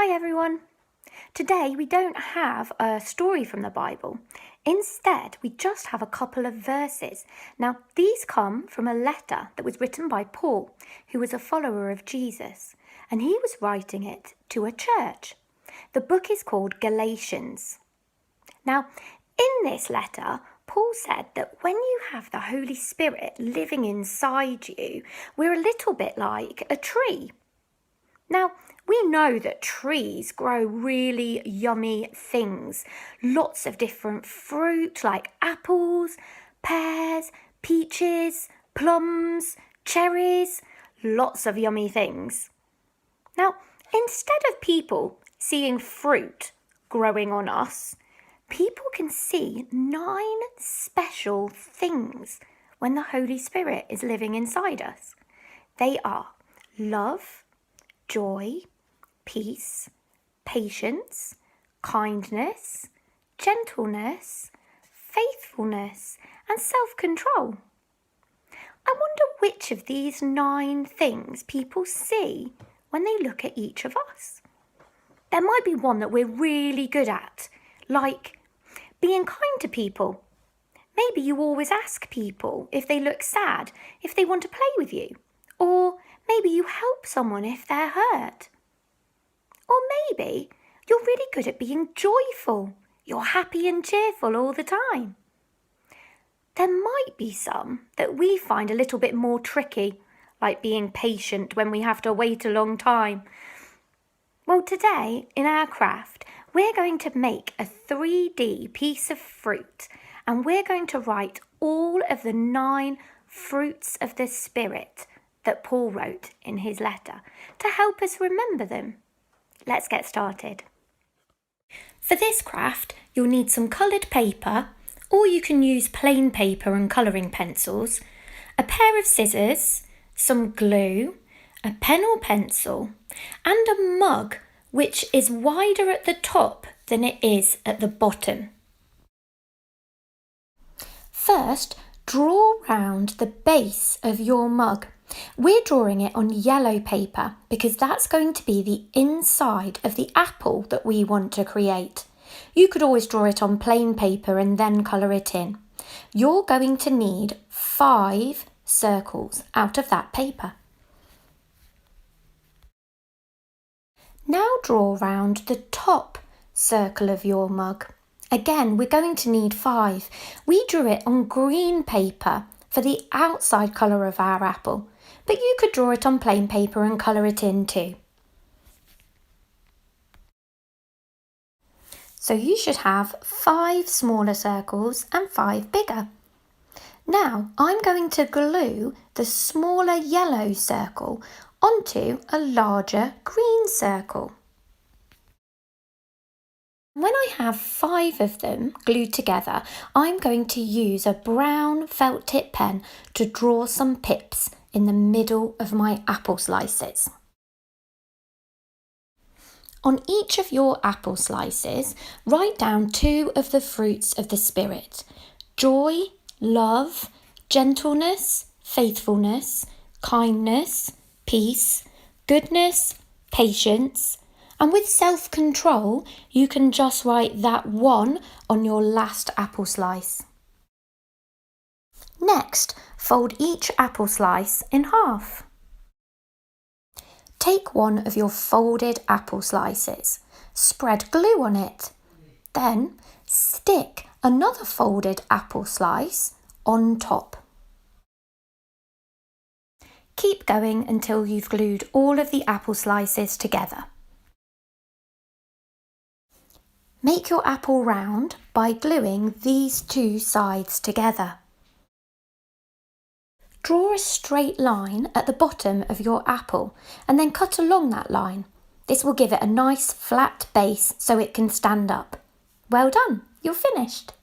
Hi everyone! Today we don't have a story from the Bible. Instead, we just have a couple of verses. Now, these come from a letter that was written by Paul, who was a follower of Jesus, and he was writing it to a church. The book is called Galatians. Now, in this letter, Paul said that when you have the Holy Spirit living inside you, we're a little bit like a tree. Now, we know that trees grow really yummy things. Lots of different fruit like apples, pears, peaches, plums, cherries, lots of yummy things. Now, instead of people seeing fruit growing on us, people can see 9 special things when the Holy Spirit is living inside us. They are love, joy, peace, patience, kindness, gentleness, faithfulness, and self-control. I wonder which of these 9 things people see when they look at each of us. There might be one that we're really good at, like being kind to people. Maybe you always ask people if they look sad, if they want to play with you, or maybe you help someone if they're hurt. Or maybe you're really good at being joyful. You're happy and cheerful all the time. There might be some that we find a little bit more tricky, like being patient when we have to wait a long time. Well, today in our craft, we're going to make a 3D piece of fruit, and we're going to write all of the 9 fruits of the Spirit that Paul wrote in his letter to help us remember them. Let's get started. For this craft, you'll need some coloured paper, or you can use plain paper and colouring pencils, a pair of scissors, some glue, a pen or pencil, and a mug which is wider at the top than it is at the bottom. First, draw round the base of your mug. We're drawing it on yellow paper because that's going to be the inside of the apple that we want to create. You could always draw it on plain paper and then colour it in. You're going to need 5 circles out of that paper. Now draw round the top circle of your mug. Again, we're going to need 5. We drew it on green paper for the outside colour of our apple, but you could draw it on plain paper and colour it in too. So you should have 5 smaller circles and 5 bigger. Now I'm going to glue the smaller yellow circle onto a larger green circle. When I have 5 of them glued together, I'm going to use a brown felt tip pen to draw some pips in the middle of my apple slices. On each of your apple slices, write down 2 of the fruits of the Spirit: joy, love, gentleness, faithfulness, kindness, peace, goodness, patience, and with self-control, you can just write that one on your last apple slice. Next, fold each apple slice in half. Take one of your folded apple slices, spread glue on it, then stick another folded apple slice on top. Keep going until you've glued all of the apple slices together. Make your apple round by gluing these 2 sides together. Draw a straight line at the bottom of your apple and then cut along that line. This will give it a nice flat base so it can stand up. Well done, you're finished.